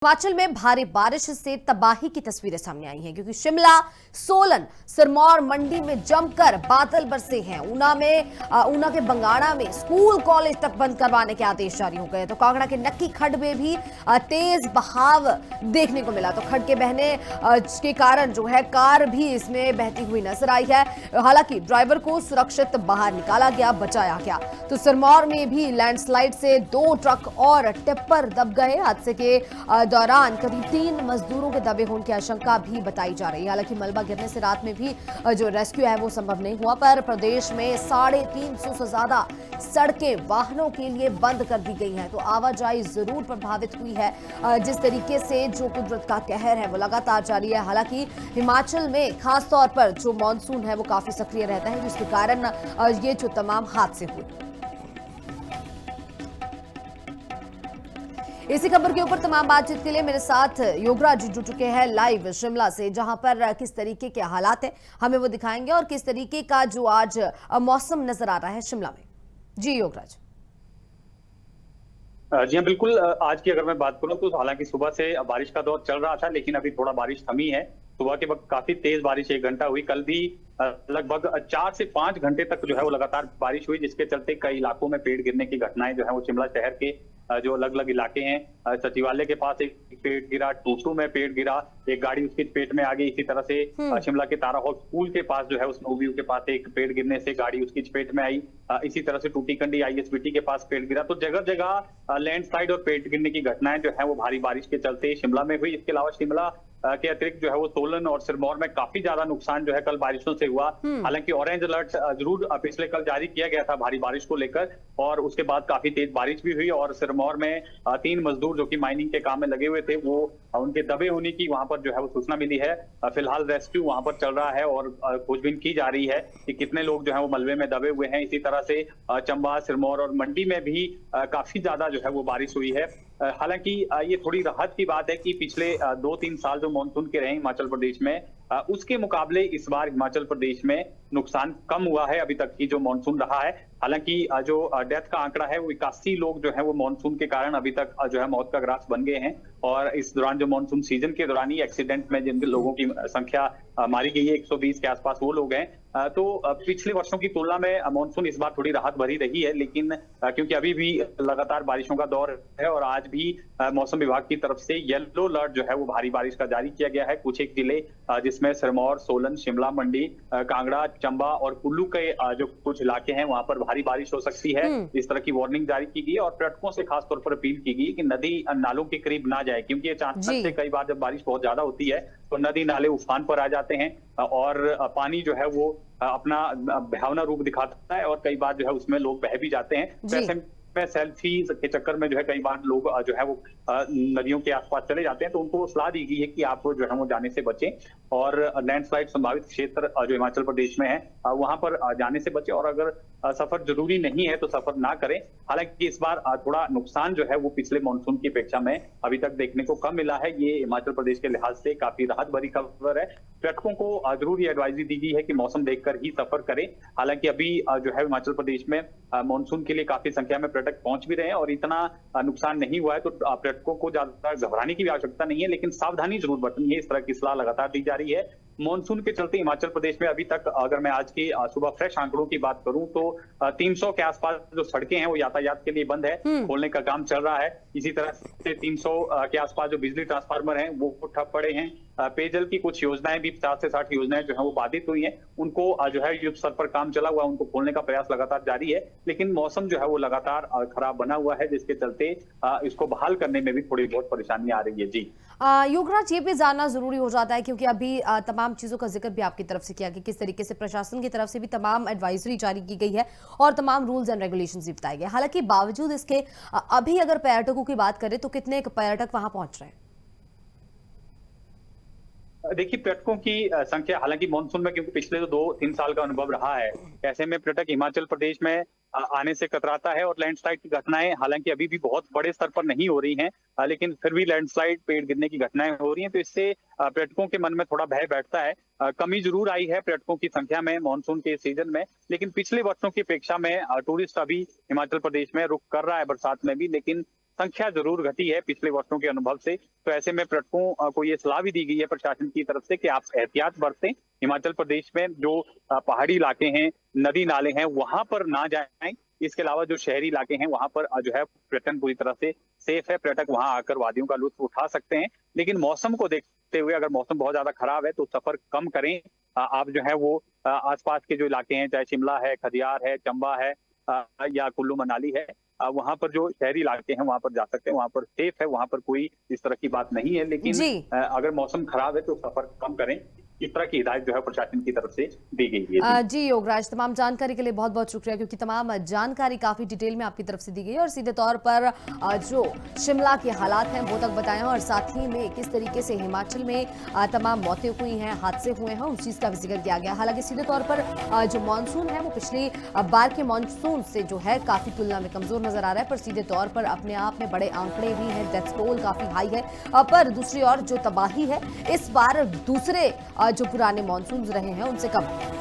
हिमाचल में भारी बारिश से तबाही की तस्वीरें सामने आई हैं क्योंकि शिमला, सोलन, सिरमौर, मंडी में जमकर बादल बरसे हैं। ऊना के बंगाणा में स्कूल कॉलेज तक बंद करवाने के आदेश जारी हो गए। तो कांगड़ा के नक्की खड्ड में भी तेज बहाव देखने को मिला। तो खड्ड के बहने के कारण जो है कार भी इसमें बहती हुई नजर आई है। हालांकि ड्राइवर को सुरक्षित बाहर निकाला गया, बचाया गया। तो सिरमौर में भी लैंडस्लाइड से 2 ट्रक और टिप्पर दब गए। हादसे के दौरान करीब 3 मजदूरों के दबे होने की आशंका भी बताई जा रही है। हालांकि मलबा गिरने से रात में भी जो रेस्क्यू है वो संभव नहीं हुआ। पर प्रदेश में 350 से ज्यादा सड़कें वाहनों के लिए बंद कर दी गई हैं। तो आवाजाही जरूर प्रभावित हुई है। जिस तरीके से जो कुदरत का कहर है वो लगातार जारी है। हालांकि हिमाचल में खासतौर पर जो मानसून है वो काफी सक्रिय रहता है, जिसके कारण ये जो तमाम हादसे हुए। इसी खबर के ऊपर तमाम बातचीत के लिए मेरे साथ योगराज जुड़ चुके हैं लाइव शिमला से, जहां पर किस तरीके के हालात हैं हमें वो दिखाएंगे और किस तरीके का जो आज मौसम नजर आ रहा है शिमला में। जी योगराज। जी हाँ, बिल्कुल। आज की अगर मैं बात करूं तो हालांकि सुबह से बारिश का दौर चल रहा था, लेकिन अभी थोड़ा बारिश थमी है। सुबह के वक्त काफी तेज बारिश 1 घंटा हुई। कल भी लगभग 4 से 5 घंटे तक जो है वो लगातार बारिश हुई, जिसके चलते कई इलाकों में पेड़ गिरने की घटनाएं जो है वो शिमला शहर के जो अलग अलग इलाके हैं, सचिवालय के पास एक पेड़ गिरा, टूटू में पेड़ गिरा, एक गाड़ी उसकी चपेट में आ गई। इसी तरह से शिमला के तारा हॉल स्कूल के पास जो है उस नोव्यू के पास एक पेड़ गिरने से गाड़ी उसकी चपेट में आई। इसी तरह से टूटीकंडी ISBT के पास पेड़ गिरा। तो जगह जगह लैंडस्लाइड और पेड़ गिरने की घटनाएं जो है वो भारी बारिश के चलते शिमला में हुई। इसके अलावा शिमला के अतिरिक्त जो है वो सोलन और सिरमौर में काफी ज्यादा नुकसान जो है कल बारिशों से हुआ। हालांकि ऑरेंज अलर्ट जरूर पिछले कल जारी किया गया था भारी बारिश को लेकर, और उसके बाद काफी तेज बारिश भी हुई। और सिरमौर में 3 मजदूर जो कि माइनिंग के काम में लगे हुए थे, वो उनके दबे होने की वहां पर जो है वो सूचना मिली है। फिलहाल रेस्क्यू वहां पर चल रहा है और खोजबीन की जा रही है कि कितने लोग जो है वो मलबे में दबे हुए हैं। इसी तरह से चंबा, सिरमौर और मंडी में भी काफी ज्यादा जो है वो बारिश हुई है। हालांकि ये थोड़ी राहत की बात है कि पिछले 2-3 साल जो मानसून के रहे हिमाचल प्रदेश में, उसके मुकाबले इस बार हिमाचल प्रदेश में नुकसान कम हुआ है अभी तक की जो मानसून रहा है। हालांकि जो डेथ का आंकड़ा है वो 81 लोग जो है वो मानसून के कारण अभी तक जो है मौत का ग्रास बन गए हैं। और इस दौरान जो मानसून सीजन के दौरान ही एक्सीडेंट में जिन लोगों की संख्या मारी गई है 120 के आसपास वो लोग हैं। तो पिछले वर्षों की तुलना में मानसून इस बार थोड़ी राहत भरी रही है, लेकिन क्योंकि अभी भी लगातार बारिशों का दौर है और आज भी मौसम विभाग की तरफ से येलो अलर्ट जो है वो भारी बारिश का जारी किया गया है। कुछ एक जिले जिसमें सिरमौर, सोलन, शिमला, मंडी, कांगड़ा, चंबा और कुल्लू के जो कुछ इलाके हैं वहां पर भारी बारिश हो सकती है। इस तरह की वार्निंग जारी की गई है और पर्यटकों से खासतौर पर अपील की गई कि नदी नालों के करीब ना जाए, क्योंकि अचानक से कई बार जब बारिश बहुत ज्यादा होती है तो नदी नाले उफान पर आ जाते हैं और पानी जो है वो अपना भयावना रूप दिखाता है और कई बार जो है उसमें लोग बह भी जाते हैं। वैसे में सेल्फी के चक्कर में जो है कई बार लोग जो है वो नदियों के आसपास चले जाते हैं, तो उनको सलाह दी गई है कि आप जो है वो जाने से बचें और लैंडस्लाइड संभावित क्षेत्र जो हिमाचल प्रदेश में है वहां पर जाने से बचें। और अगर सफर जरूरी नहीं है तो सफर ना करें। हालांकि इस बार थोड़ा नुकसान जो है वो पिछले मानसून की अपेक्षा में अभी तक देखने को कम मिला है। ये हिमाचल प्रदेश के लिहाज से काफी राहत भरी खबर है। पर्यटकों को जरूर ये एडवाइजरी दी गई है कि मौसम देखकर ही सफर करें। हालांकि अभी जो है हिमाचल प्रदेश में मानसून के लिए काफी संख्या में पर्यटक पहुंच भी रहे हैं और इतना नुकसान नहीं हुआ है, तो पर्यटकों को ज्यादा घबराने की भी आवश्यकता नहीं है, लेकिन सावधानी जरूर बरतनी है। इस तरह की सलाह लगातार दी जा रही है। मानसून के चलते हिमाचल प्रदेश में अभी तक अगर मैं आज की सुबह फ्रेश आंकड़ों की बात करूं तो 300 के आसपास जो सड़कें हैं वो यातायात के लिए बंद है, खोलने का काम चल रहा है। इसी तरह से 300 के आसपास जो बिजली ट्रांसफार्मर हैं वो ठप पड़े हैं। पेयजल की कुछ योजनाएं भी 50 से 60 योजनाएं जो है वो बाधित हुई हैं, उनको जो है युद्ध स्तर पर काम चला हुआ, उनको खोलने का प्रयास लगातार जारी है। लेकिन मौसम जो है वो लगातार खराब बना हुआ है, जिसके चलते इसको बहाल करने में भी थोड़ी बहुत परेशानी आ रही है। जी योगराज, ये भी जानना जरूरी हो जाता है क्योंकि अभी तमाम चीजों का जिक्र भी आपकी तरफ से किया कि किस तरीके से प्रशासन की तरफ से भी तमाम एडवाइजरी जारी की गई है और तमाम रूल्स एंड रेगुलेशंस भी बताए गए। हालांकि बावजूद इसके अभी अगर पर्यटकों की बात करें तो कितने पर्यटक वहां पहुंच रहे हैं? देखिए, पर्यटकों की संख्या हालांकि मानसून में क्योंकि पिछले 2-3 साल का अनुभव रहा है, ऐसे में पर्यटक हिमाचल प्रदेश में आने से कतराता है। और लैंडस्लाइड की घटनाएं हालांकि अभी भी बहुत बड़े स्तर पर नहीं हो रही हैं, लेकिन फिर भी लैंडस्लाइड, पेड़ गिरने की घटनाएं हो रही हैं, तो इससे पर्यटकों के मन में थोड़ा भय बैठता है। कमी जरूर आई है पर्यटकों की संख्या में मानसून के सीजन में, लेकिन पिछले वर्षों की अपेक्षा में टूरिस्ट अभी हिमाचल प्रदेश में रुक कर रहा है बरसात में भी। लेकिन संख्या जरूर घटी है पिछले वर्षों के अनुभव से। तो ऐसे में पर्यटकों को ये सलाह भी दी गई है प्रशासन की तरफ से कि आप एहतियात बरतें। हिमाचल प्रदेश में जो पहाड़ी इलाके हैं, नदी नाले हैं, वहां पर ना जाएं। इसके अलावा जो शहरी इलाके हैं वहां पर जो है पर्यटन पूरी तरह से सेफ है, पर्यटक वहां आकर वादियों का लुत्फ उठा सकते हैं। लेकिन मौसम को देखते हुए अगर मौसम बहुत ज्यादा खराब है तो सफर कम करें। आप जो है वो आसपास के जो इलाके हैं, चाहे शिमला है, खदियार है, चंबा है या कुल्लू मनाली है, वहां पर जो शहरी इलाके हैं वहां पर जा सकते हैं, वहां पर सेफ है, वहां पर कोई इस तरह की बात नहीं है। लेकिन अगर मौसम खराब है तो सफर कम करें। इस तरह की हिदायत जो है प्रशासन की तरफ से दी गई है। जी योगराज, तमाम जानकारी के लिए बहुत बहुत शुक्रिया, क्योंकि तमाम जानकारी काफी डिटेल में आपकी तरफ से दी गई है और सीधे तौर पर जो शिमला के हालात हैं वो तक बताए हैं और साथ ही में किस तरीके से हिमाचल में तमाम मौतें हुई हैं, हादसे हुए हैं, उस चीज का भी जिक्र किया गया। हालांकि सीधे तौर पर जो मानसून है वो पिछली बार के मानसून से जो है काफी तुलना में कमजोर नजर आ रहा है, पर सीधे तौर पर अपने आप में बड़े आंकड़े भी हैं, डेथ टोल काफी हाई है। पर दूसरी ओर जो तबाही है इस बार दूसरे जो पुराने मानसून रहे हैं उनसे कम है।